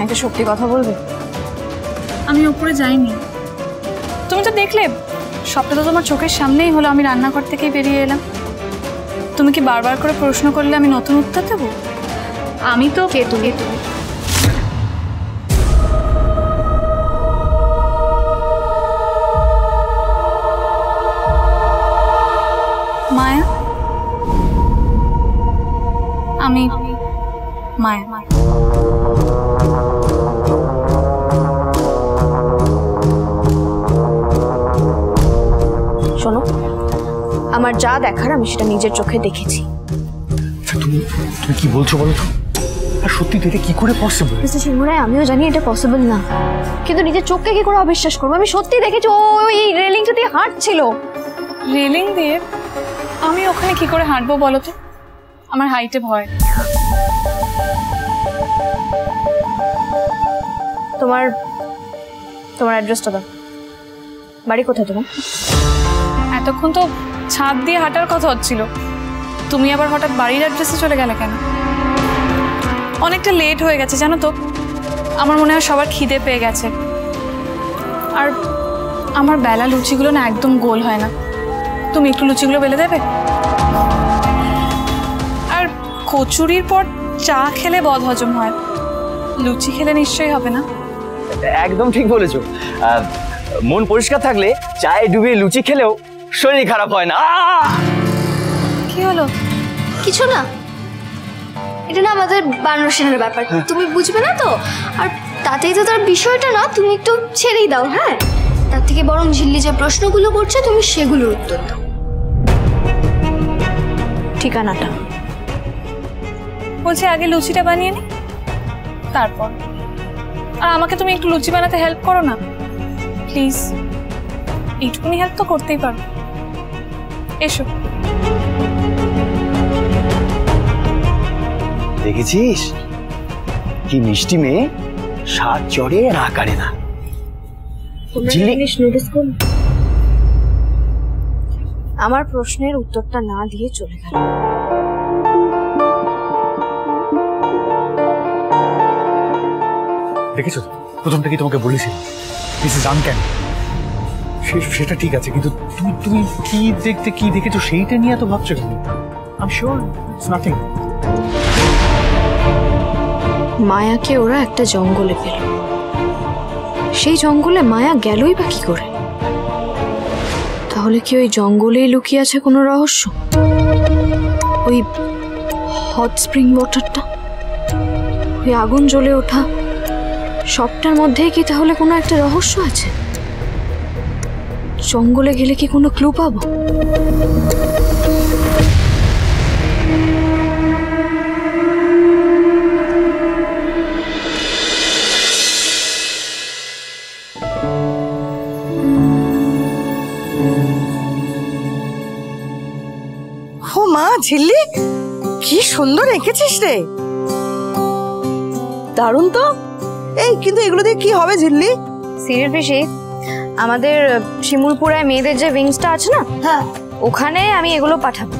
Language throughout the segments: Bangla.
একটা সত্যি কথা বলবে? আমি উপরে যাইনি, তুমি তো দেখলে সবটা তো তোমার চোখের সামনেই হলো। আমি রান্নাঘর থেকেই বেরিয়ে এলাম। তুমি কি বারবার করে প্রশ্ন করলে আমি নতুন উত্তর দেবো? আমি তো কে তুমি? মায়া। আমি মায়া। শোনো, আমার যা দেখার আমি সেটা নিজের চোখে দেখেছি। তুমি কি বলছো বলো তো? আর সত্যি এটা কি করে পসিবল? মিস্টার সিংহরায়, আমিও জানি এটা পসিবল না, কিন্তু নিজের চোখকে কি করে অবিশ্বাস করবো? আমি সত্যি দেখেছি ওই রেলিংটা দিয়ে হাঁটছিল। রেলিং দিয়ে? আমি ওখানে কি করে হাঁটবো বলো তো? আমার হাইটে ভয়। তোমার অ্যাড্রেসটা দাও। বাড়ি কোথায় তোমার? এতক্ষণ তো ছাদ দিয়ে হাঁটার কথা হচ্ছিল, তুমি আবার হঠাৎ বাড়ির অ্যাড্রেসে চলে গেলে কেন? অনেকটা লেট হয়ে গেছে জানো তো। আমার মনে হয় সবার খিদে পেয়ে গেছে। আর আমার বেলা লুচিগুলো না একদম গোল হয় না। তুমি একটু লুচিগুলো বেলে দেবে? আর কচুরির পর চা খেলে বদহজম হয়, লুচি খেলে নিশ্চয়ই হবে না? একদম ঠিক বলেছো। মন পরিষ্কার থাকলে চায়ে ডুবিয়ে লুচি খেলেও শরীর খারাপ হয় না। কি হলো? কিছু না, এটা না আমাদের বানরসেনের ব্যাপার, তুমি বুঝবে না তো। আর তাতেই তো তার বিষয়টা না, তুমি একটু ছেড়েই দাও। হ্যাঁ, তার থেকে বরং ঝিল্লি যে প্রশ্নগুলো করছে তুমি সেগুলোর উত্তর দাও। ঠিকানাটা বলছি আগে লুচিটা বানিয়ে নি, তারপর। আর আমাকে তুমি একটু লুচি বানাতে হেল্প করো না প্লিজ। এইটুকুনি হেল্প তো করতেই পারো। এসো। দেখেছিস কি মিষ্টি মেয়ে, স্বাদ চড়ে না কারে না। আমার প্রশ্নের উত্তরটা না দিয়ে চলে গেল। দেখেছো তো, প্রথম থেকেই তোমাকে বলেছি দিস ইজ আনক্যানি। সেটা ঠিক আছে, কিন্তু তুমি কি দেখেছো সেইটা নিয়ে তো ভাবছো কেন? I am sure it's nothing. মায়াকে ওরা একটা জঙ্গলে পেল, সেই জঙ্গলে মায়া গেলই বা কি করে? তাহলে কি ওই জঙ্গলেই লুকিয়ে আছে কোনো রহস্য? ওই হট স্প্রিং ওয়াটারটা, ওই আগুন জ্বলে ওঠা, সবটার মধ্যেই কি তাহলে কোনো একটা রহস্য আছে? জঙ্গলে গেলে কি কোনো ক্লু পাবো? ও মা, ঝিল্লি কি সুন্দর এঁকেছিস রে, দারুণ তো। এই কিন্তু এগুলো দিয়ে কি হবে ঝিল্লি? সিরিয়াল পিসি, আমাদের শিমুলপুরায় মেয়েদের যে উইংসটা আছে না, হ্যাঁ, ওখানে আমি এগুলো পাঠাবো।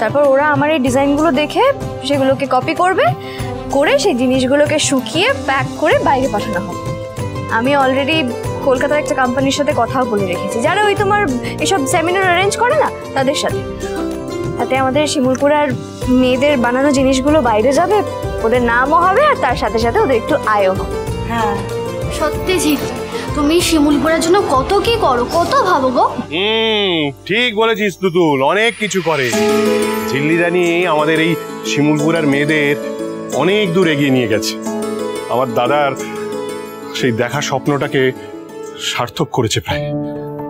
তারপর ওরা আমার এই ডিজাইনগুলো দেখে সেগুলোকে কপি করবে, করে সেই জিনিসগুলোকে শুকিয়ে প্যাক করে বাইরে পাঠানো হবে। আমি অলরেডি কলকাতার একটা কোম্পানির সাথে কথাও বলে রেখেছি, যারা ওই তোমার এসব সেমিনার অ্যারেঞ্জ করে না, তাদের সাথে। তাতে আমাদের শিমুলপুরার মেয়েদের বানানো জিনিসগুলো বাইরে যাবে, ওদের নামও হবে, আর তার সাথে সাথে ওদের একটু আয়ও হবে। হ্যাঁ সত্যি ঝিল্লি, তুমি শিমুলপুরের জন্য কত কি করো, কত ভাবো গো। ঠিক বলেছিস তুতুল, অনেক কিছু করে। ঝিল্লি রানী আমাদের এই শিমুলপুরার মেয়েদের অনেক দূর এগিয়ে নিয়ে গেছে। আমার দাদার সেই দেখা স্বপ্নটাকে সার্থক করেছে প্রায়।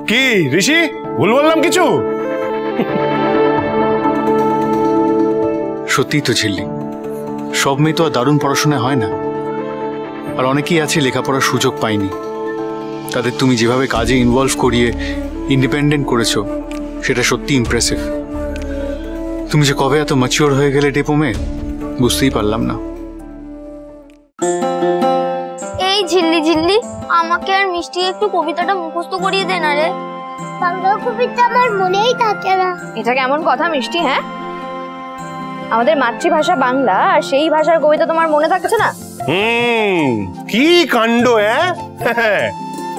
কি ঋষি, ভুল বললাম কিছু? সত্যিই তো ঝিল্লি, সব মেয়ে তো আর দারুণ পড়াশোনা হয় না। আর অনেকেই আছে লেখাপড়ার সুযোগ পায়নি, তাদের তুমি যেভাবে কাজে ইনভলভ করিয়ে ইন্ডিপেন্ডেন্ট করেছো, সেটা সত্যি ইমপ্রেসিভ। তুমি যে কবে এত ম্যাচিওর হয়ে গেলে টেপো মেয়ে, বুঝতেই পারলাম না। এই ঝিল্লি ঝিল্লি, আমাকে আর মিষ্টি একটু কবিতাটা মুখস্থ করিয়ে দে না রে। বাংলা কবিতা আমার মনেই থাকে না। এটা কেমন কথা মিষ্টি? হ্যাঁ, আমাদের মাতৃভাষা বাংলা, আর সেই ভাষার কবিতা তোমার মনে থাকছে না? কি কাণ্ড!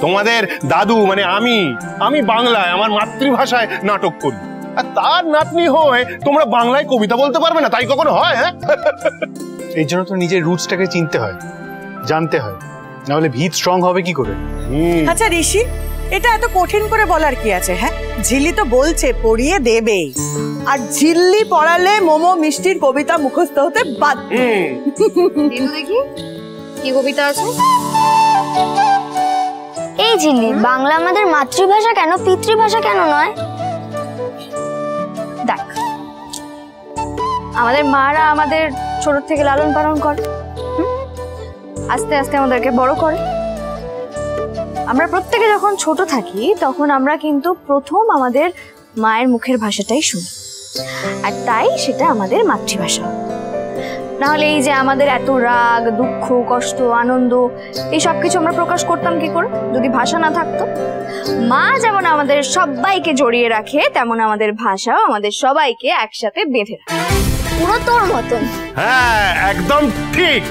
তোমাদের দাদু মানে আমি বাংলায় আমার মাতৃভাষায় নাটক করি, আর তার নাতনি হয়ে তোমরা বাংলায় কবিতা বলতে পারবে না? তাই কখনো হয়? এই জন্য তো নিজের রুটসটাকে চিনতে হয়, জানতে হয়, নাহলে ভিত স্ট্রং হবে কি করে? আচ্ছা ঋষি, এটা এত কঠিন করে বলার কি আছে? হ্যাঁ, ঝিল্লি তো বলছে পড়িয়ে দেবেই, আর ঝিল্লি পড়ালে মোমো মিষ্টির কবিতা মুখস্থ হতে বাধ্য। দেখি কি কবিতা আছে। এই ঝিল্লি, বাংলা আমাদের মাতৃভাষা কেন, পিতৃভাষা কেন নয়? দেখ, আমাদের মারা আমাদের ছোট থেকে লালন পালন করে, আস্তে আস্তে আমাদেরকে বড় করে। আমরা প্রত্যেকে যখন ছোট থাকি তখন আমরা কিন্তু প্রথম আমাদের মায়ের মুখের ভাষাটাই শুনি, আর তাই সেটা আমাদের মাতৃভাষা। নাহলে এই যে আমাদের এত রাগ, দুঃখ, কষ্ট, আনন্দ, এই সব কিছু আমরা প্রকাশ করতাম কি করে যদি ভাষা না থাকতো? মা যেমন আমাদের সবাইকে জড়িয়ে রাখে, তেমন আমাদের ভাষাও আমাদের সবাইকে একসাথে বেঁধে রাখে। পুরো তোর মতন। হ্যাঁ, একদম ঠিক।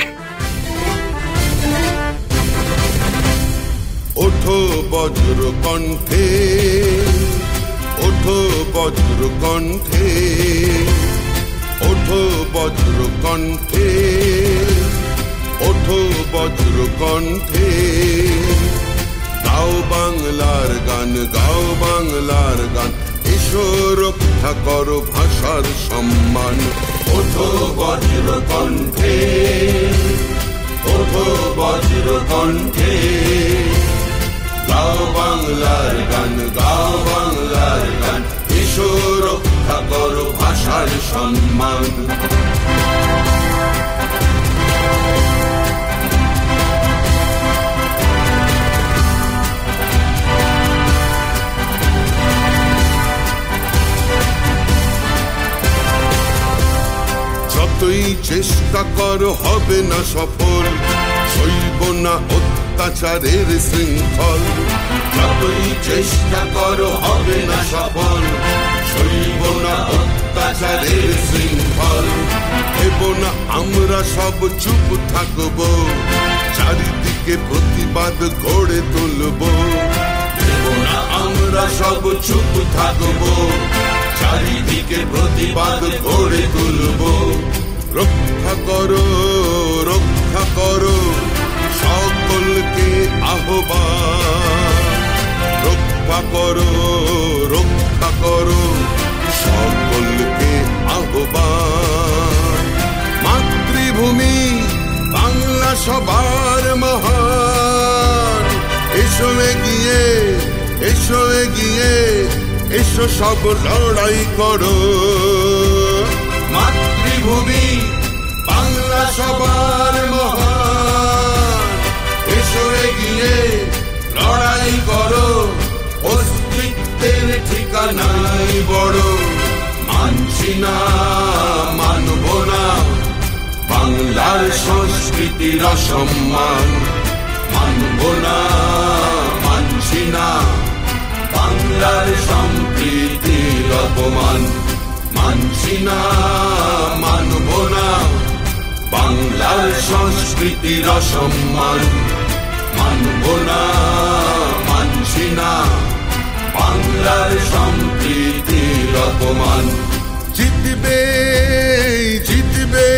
ওঠো বজ্র কণ্ঠে, ওঠো বজ্র কণ্ঠে, ওঠো বজ্র কণ্ঠে, ওঠো বজ্র কণ্ঠে, গাও বাংলার গান, গাও বাংলার গান, এসো রক্ষা করো ভাষার সম্মান। ওঠো বজ্র কণ্ঠে, ওঠো বজ্র কণ্ঠে, গাও বাংলার গান, গাও বাংলার গান, এসো রক্ষা করো ভাষার সম্মান। যতই চেষ্টা করো হবে না সফল, সইব না অত্যাচারের শৃঙ্খল। যতই চেষ্টা করো হবে না সফল, সইব না অত্যাচারের শৃঙ্খল। দেব না আমরা সব চুপ থাকবো, চারিদিকে প্রতিবাদ গড়ে তুলবো। দেব না আমরা সব চুপ থাকবো, চারিদিকে প্রতিবাদ গড়ে তুলবো। রক্ষা করো, রক্ষা করো সকলকে আহ্বান। রক্ষা করো, রক্ষা করো সকলকে আহ্বান। মাতৃভূমি বাংলা সবার মহান, এসো এগিয়ে, এসো এগিয়ে, এসো সব লড়াই করো। মাতৃভূমি বাংলা সবার মহান, এসো এগিয়ে লড়াই করো। অস্তিত্বের ঠিকানাই বড়, মানছি না, মানব না বাংলার সংস্কৃতির অসম্মান। মানব না, মানছি না বাংলার সম্প্রীতির অপমান। মানছি না, মানব না বাংলার সংস্কৃতির অসম্মান। মানব না, মানছি না বাংলার সম্প্রীতির অপমান। জিতবে, জিতবে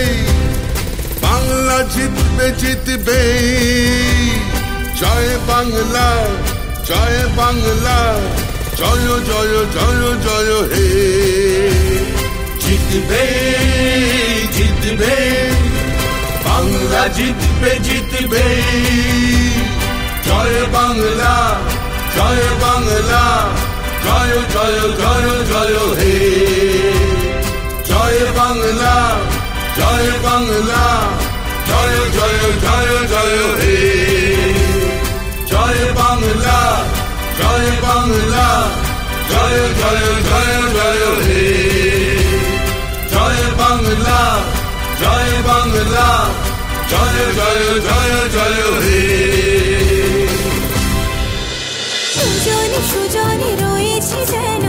বাংলা, জিতবে, জিতবে। জয় বাংলা, জয় বাংলা, জয় জয় জয় জয় হে। জিতবে, জিতবে বাংলা, জিতবে, জিতবে। জয় বাংলা, জয় বাংলা, জয় জয় জয় জয় হে। জয় বাংলা, জয় বাংলা, জয় জয় জয় জয় হে। জয় বাংলা, জয় বাংলা, জয় জয় জয় জয় হে। জয় বাংলা, জয় বাংলা, জয় জয় জয় জয় হে। সুজনে সুজনে রয়েছে যেন